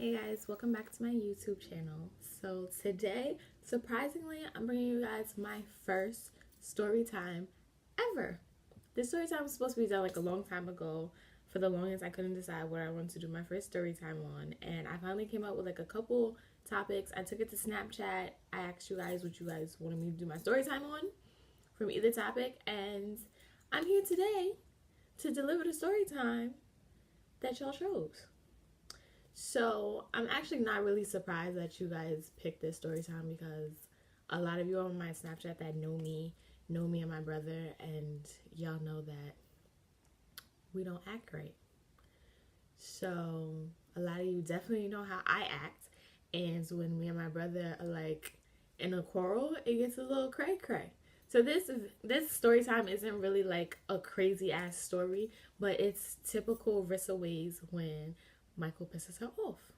Hey guys, welcome back to my YouTube channel. So today, surprisingly, I'm bringing you guys my first story time ever. This story time was supposed to be done like a long time ago. For the longest, I couldn't decide what I wanted to do my first story time on, and I finally came up with like a couple topics. I took it to Snapchat. I asked you guys what you guys wanted me to do my story time on from either topic, and I'm here today to deliver the story time that y'all chose. So I'm actually not really surprised that you guys picked this story time because a lot of you on my Snapchat that know me and my brother, and y'all know that we don't act right. So a lot of you definitely know how I act, and when me and my brother are like in a quarrel, it gets a little cray cray. So this story time isn't really like a crazy ass story, but it's typical Rissa ways when Michael pisses her off.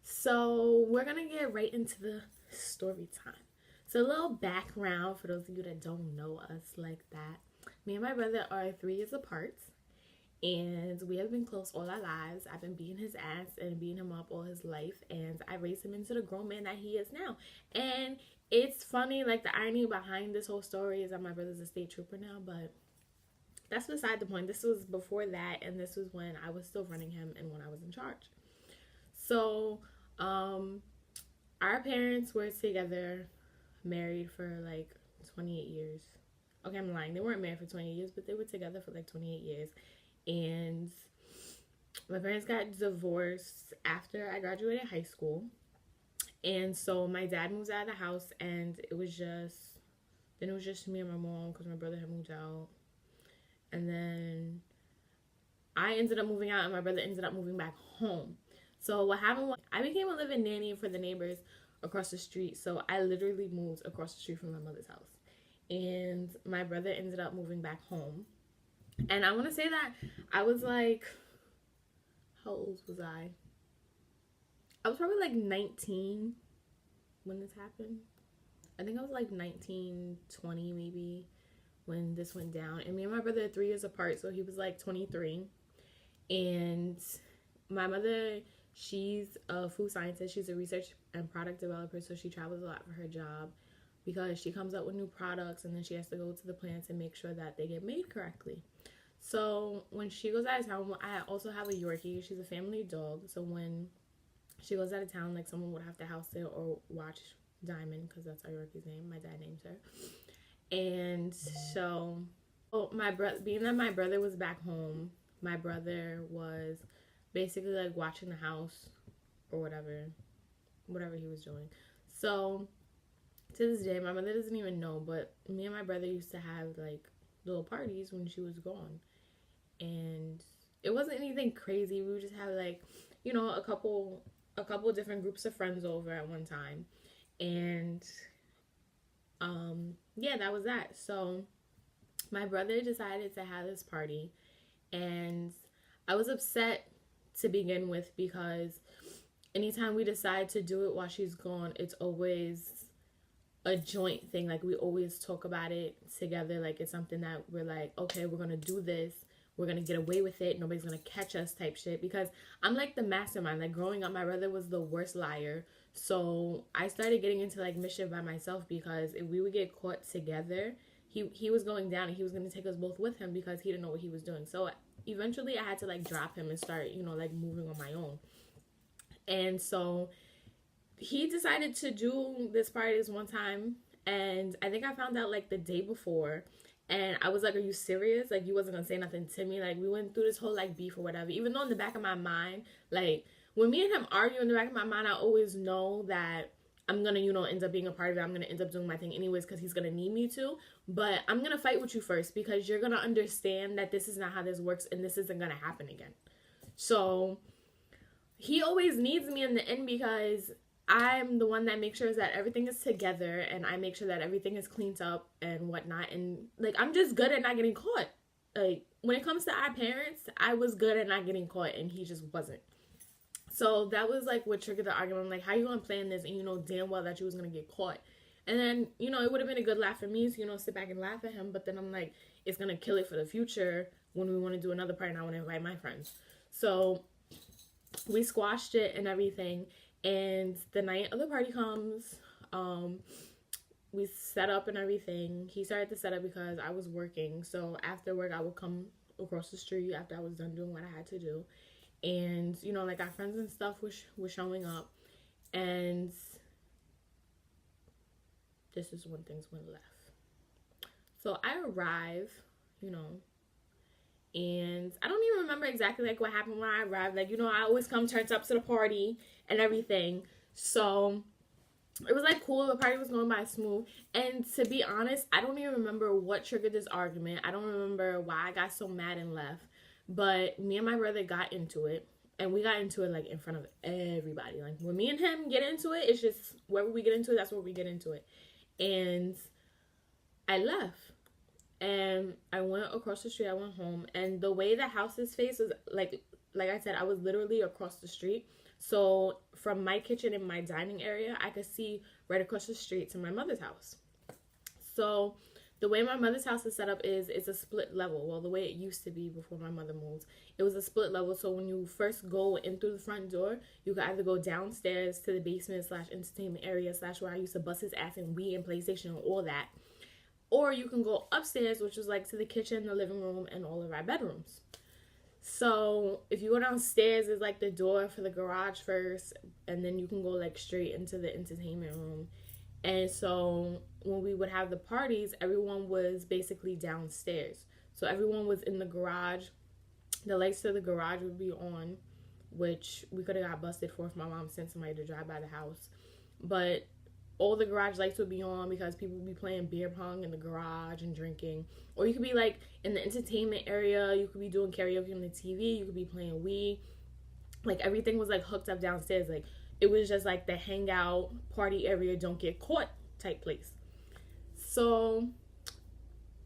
So we're gonna get right into the story time. So a little background for those of you that don't know us like that. Me and my brother are 3 years apart, and we have been close all our lives. I've been beating his ass and beating him up all his life, and I raised him into the grown man that he is now. And it's funny, like the irony behind this whole story is that my brother's a state trooper now, but that's beside the point. This was before that, and this was when I was still running him and when I was in charge. So, our parents were together, married for like 28 years. Okay, I'm lying. They weren't married for 20 years, but they were together for like 28 years. And my parents got divorced after I graduated high school. And so my dad moves out of the house, and it was just me and my mom because my brother had moved out. And then I ended up moving out, and my brother ended up moving back home. So what happened was I became a living nanny for the neighbors across the street. So I literally moved across the street from my mother's house. And my brother ended up moving back home. And I want to say that I was like, how old was I? I was probably like 19 when this happened. I think I was like 19, 20 maybe when this went down. And me and my brother are 3 years apart, so he was like 23. And my mother, she's a food scientist. She's a research and product developer, so she travels a lot for her job because she comes up with new products, and then she has to go to the plants and make sure that they get made correctly. So when she goes out of town, I also have a Yorkie. She's a family dog, so when she goes out of town, like someone would have to house sit or watch Diamond, because that's our Yorkie's name. My dad named her. And so, being that my brother was back home, my brother was basically like watching the house or whatever he was doing. So to this day, my mother doesn't even know, but me and my brother used to have like little parties when she was gone, and it wasn't anything crazy. We would just have like, you know, a couple different groups of friends over at one time, and yeah, that was that. So my brother decided to have this party, and I was upset to begin with because anytime we decide to do it while she's gone, it's always a joint thing. Like, we always talk about it together. Like, it's something that we're like, okay, we're gonna do this, we're gonna get away with it, nobody's gonna catch us type shit. Because I'm like the mastermind. Like, growing up, my brother was the worst liar, so I started getting into like mischief by myself, because if we would get caught together, he was going down, and he was going to take us both with him because he didn't know what he was doing. So eventually I had to like drop him and start, you know, like moving on my own. And so he decided to do this party this one time, and I think I found out like the day before, and I was like, are you serious? Like, you wasn't gonna say nothing to me? Like, we went through this whole like beef or whatever, even though in the back of my mind, like when me and him argue, in the back of my mind, I always know that I'm gonna, you know, end up being a part of it. I'm gonna end up doing my thing anyways because he's gonna need me to. But I'm gonna fight with you first, because you're gonna understand that this is not how this works, and this isn't gonna happen again. So he always needs me in the end, because I'm the one that makes sure that everything is together, and I make sure that everything is cleaned up and whatnot. And like, I'm just good at not getting caught. Like, when it comes to our parents, I was good at not getting caught, and he just wasn't. So that was like what triggered the argument. I'm like, how you gonna plan this and you know damn well that you was gonna get caught? And then, you know, it would have been a good laugh for me to, you know, sit back and laugh at him. But then I'm like, it's gonna kill it for the future when we want to do another party and I want to invite my friends. So we squashed it and everything. And the night of the party comes, we set up and everything. He started to set up because I was working. So after work, I would come across the street after I was done doing what I had to do. And, you know, like our friends and stuff was showing up. And this is when things went left. So I arrive, you know, and I don't even remember exactly like what happened when I arrived. Like, you know, I always come turns up to the party and everything. So it was like cool. The party was going by smooth. And to be honest, I don't even remember what triggered this argument. I don't remember why I got so mad and left. But me and my brother got into it. And we got into it like in front of everybody. Like when me and him get into it, it's just wherever we get into it, that's where we get into it. And I left. And I went across the street. I went home. And the way the house's face was like I said, I was literally across the street. So from my kitchen and my dining area, I could see right across the street to my mother's house. So the way my mother's house is set up is it's a split level. Well, the way it used to be before my mother moved, it was a split level. So when you first go in through the front door, you could either go downstairs to the basement / entertainment area / where I used to bust his ass and Wii and PlayStation and all that. Or you can go upstairs, which was like to the kitchen, the living room, and all of our bedrooms. So if you go downstairs, it's like the door for the garage first, and then you can go like straight into the entertainment room. And so when we would have the parties, everyone was basically downstairs. So everyone was in the garage. The lights to the garage would be on, which we could have got busted for if my mom sent somebody to drive by the house. But all the garage lights would be on because people would be playing beer pong in the garage and drinking. Or you could be like in the entertainment area. You could be doing karaoke on the TV. You could be playing Wii. Like everything was like hooked up downstairs. Like it was just like the hangout party area, don't get caught type place. So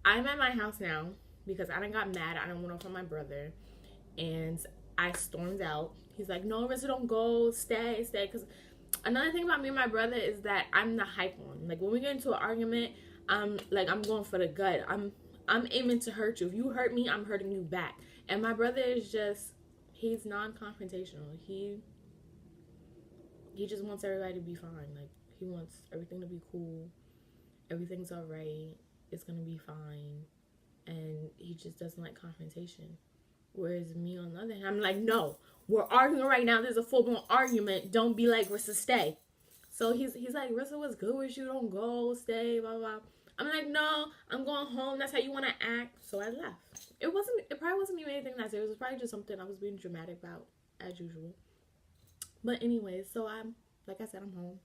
I'm at my house now because I done got mad. I done went off on my brother. And I stormed out. He's like, no, Rissa, don't go. Stay. Because another thing about me and my brother is that I'm the hype one. Like when we get into an argument, I'm going for the gut. I'm aiming to hurt you. If you hurt me, I'm hurting you back. And my brother is just, he's non-confrontational. He just wants everybody to be fine. Like he wants everything to be cool. Everything's all right. It's gonna be fine. And he just doesn't like confrontation. Whereas me on the other hand, I'm like, no, we're arguing right now. There's a full-blown argument. Don't be like, Rissa, stay. So he's like, Rissa, what's good with you? Don't go, stay, blah, blah. I'm like, no, I'm going home. That's how you want to act. So I left. It probably wasn't even anything that serious. It was probably just something I was being dramatic about, as usual. But anyways, so like I said, I'm home.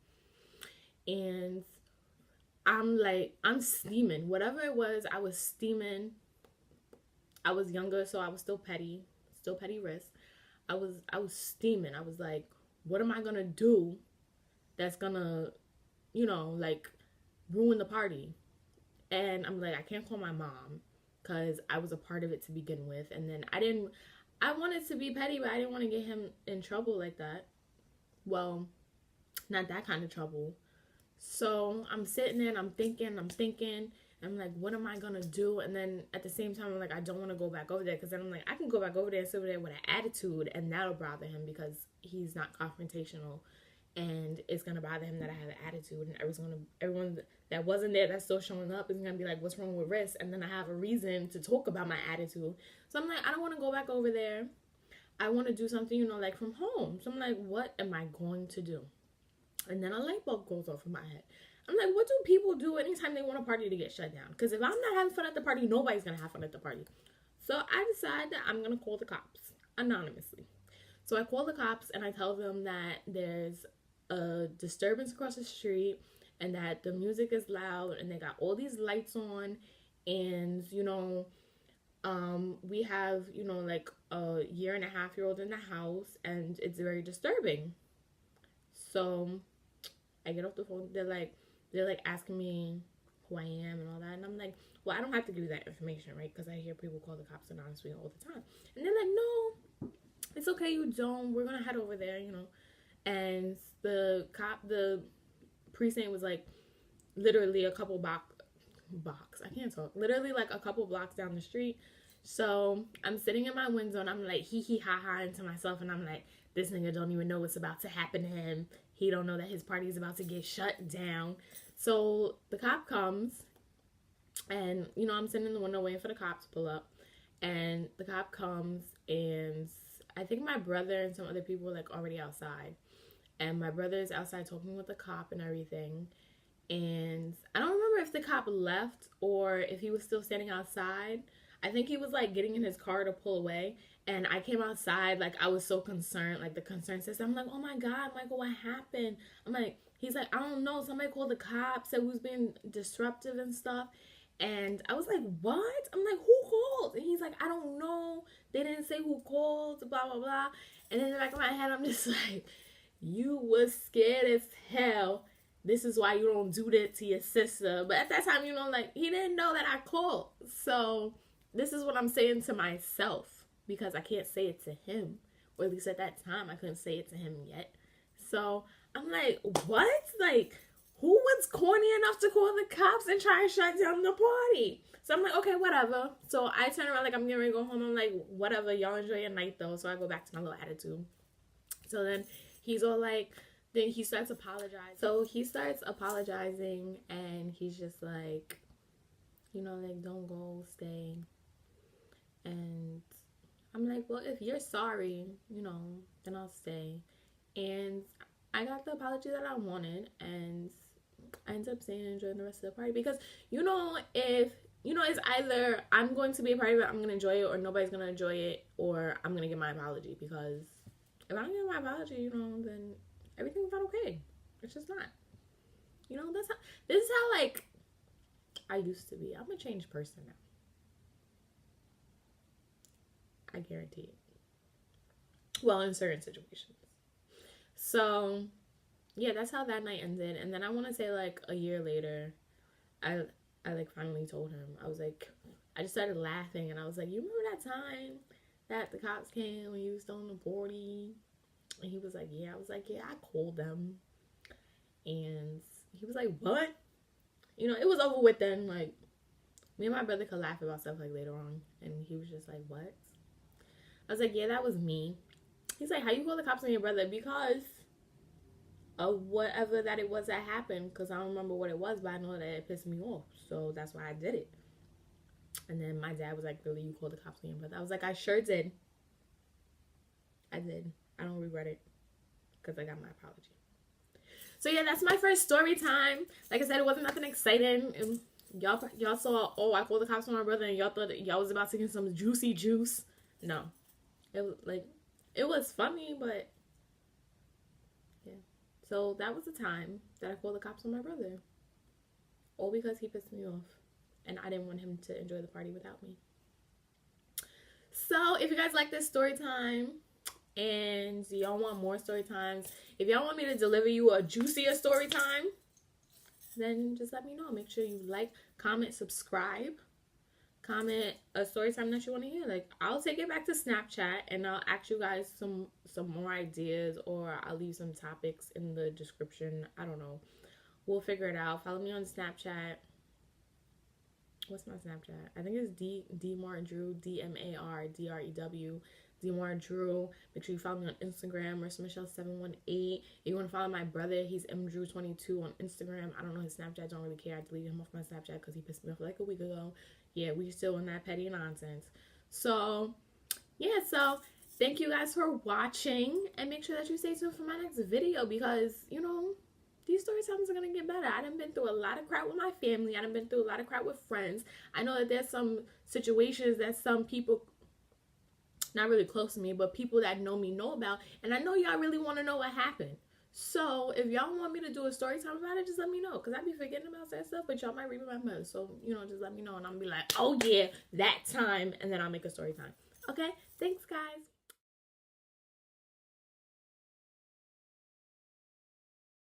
And I'm steaming. Whatever it was, I was steaming. I was younger, so I was still petty wrist. I was steaming. I was like, what am I gonna do that's gonna, you know, like ruin the party? And I'm like, I can't call my mom because I was a part of it to begin with. And then I wanted to be petty, but I didn't want to get him in trouble like that. Well, not that kind of trouble. So I'm sitting there and I'm thinking. I'm like, what am I going to do? And then at the same time, I'm like, I don't want to go back over there. Because then I'm like, I can go back over there and sit over there with an attitude. And that'll bother him because he's not confrontational. And it's going to bother him that I have an attitude. And everyone that wasn't there that's still showing up is going to be like, what's wrong with Riss? And then I have a reason to talk about my attitude. So I'm like, I don't want to go back over there. I want to do something, you know, like from home. So I'm like, what am I going to do? And then a light bulb goes off in my head. I'm like, what do people do anytime they want a party to get shut down? Because if I'm not having fun at the party, nobody's going to have fun at the party. So I decide that I'm going to call the cops anonymously. So I call the cops and I tell them that there's a disturbance across the street and that the music is loud and they got all these lights on and, you know, we have, you know, like a 1.5-year-old in the house and it's very disturbing. So I get off the phone. They're like asking me who I am and all that. And I'm like, well, I don't have to give you that information, right? Because I hear people call the cops anonymously all the time. And they're like, no, it's okay, you don't. We're going to head over there, you know. And the precinct was like literally a couple literally like a couple blocks down the street. So I'm sitting in my window and I'm like hee hee ha ha into myself and I'm like, this nigga don't even know what's about to happen to him. He don't know that his party is about to get shut down. So the cop comes, and, you know, I'm sitting in the window waiting for the cop to pull up. And the cop comes, and I think my brother and some other people were, like, already outside. And my brother is outside talking with the cop and everything. And I don't remember if the cop left or if he was still standing outside. I think he was, like, getting in his car to pull away. And I came outside, like, I was so concerned. Like, the concern system. I'm like, oh, my God, Michael, what happened? I'm like, he's like, I don't know. Somebody called the cops, said we was being disruptive and stuff. And I was like, what? I'm like, who called? And he's like, I don't know. They didn't say who called, blah, blah, blah. And in the back of my head, I'm just like, you was scared as hell. This is why you don't do that to your sister. But at that time, you know, like, he didn't know that I called. So this is what I'm saying to myself, because I can't say it to him. Or at least at that time, I couldn't say it to him yet. So I'm like, what? Like, who was corny enough to call the cops and try and shut down the party? So I'm like, okay, whatever. So I turn around, like, I'm getting ready to go home. I'm like, whatever, y'all enjoy your night, though. So I go back to my little attitude. So then he's all like, then he starts apologizing. So he starts apologizing, and he's just like, you know, like, don't go, stay. And I'm like, well, if you're sorry, you know, then I'll stay. And I got the apology that I wanted, and I ended up staying and enjoying the rest of the party. Because, you know, if, you know, it's either I'm going to be a part of it, I'm going to enjoy it, or nobody's going to enjoy it, or I'm going to get my apology. Because if I don't get my apology, you know, then everything's not okay. It's just not. You know, this is how, like, I used to be. I'm a changed person now. I guarantee it. Well, in certain situations. So, yeah, that's how that night ended. And then I want to say, like, a year later, I like, finally told him. I was like, I just started laughing. And I was like, you remember that time that the cops came when you was still in the party? And he was like, yeah. I was like, yeah, I called them. And he was like, what? You know, it was over with then. Like, me and my brother could laugh about stuff, like, later on. And he was just like, what? I was like, yeah, that was me. He's like, how you call the cops on your brother? Because of whatever that it was that happened. Because I don't remember what it was, but I know that it pissed me off. So that's why I did it. And then my dad was like, really, you called the cops on your brother? I was like, I sure did. I did. I don't regret it. Because I got my apology. So yeah, that's my first story time. Like I said, it wasn't nothing exciting. And y'all saw, oh, I called the cops on my brother, and y'all thought that y'all was about to get some juicy juice. No. It was like, it was funny, but yeah. So that was the time that I called the cops on my brother. All because he pissed me off. And I didn't want him to enjoy the party without me. So if you guys like this story time and y'all want more story times, if y'all want me to deliver you a juicier story time, then just let me know. Make sure you like, comment, subscribe. Comment a story time that you want to hear. Like, I'll take it back to Snapchat and I'll ask you guys some more ideas, or I'll leave some topics in the description. I don't know. We'll figure it out. Follow me on Snapchat. What's my Snapchat? I think it's DMarDrew, DMARDREW, DMarDrew. Make sure you follow me on Instagram, MarissaMichelle718. If you want to follow my brother, he's MDrew22 on Instagram. I don't know his Snapchat. Don't really care. I deleted him off my Snapchat because he pissed me off like a week ago. Yeah, we still in that petty nonsense. So, yeah, so thank you guys for watching. And make sure that you stay tuned for my next video because, you know, these story times are going to get better. I done been through a lot of crap with my family. I done been through a lot of crap with friends. I know that there's some situations that some people, not really close to me, but people that know me know about. And I know y'all really want to know what happened. So if y'all want me to do a story time about it, just let me know. Because I be forgetting about that stuff, but y'all might remember. So, you know, just let me know. And I'll be like, oh, yeah, that time. And then I'll make a story time. Okay? Thanks, guys.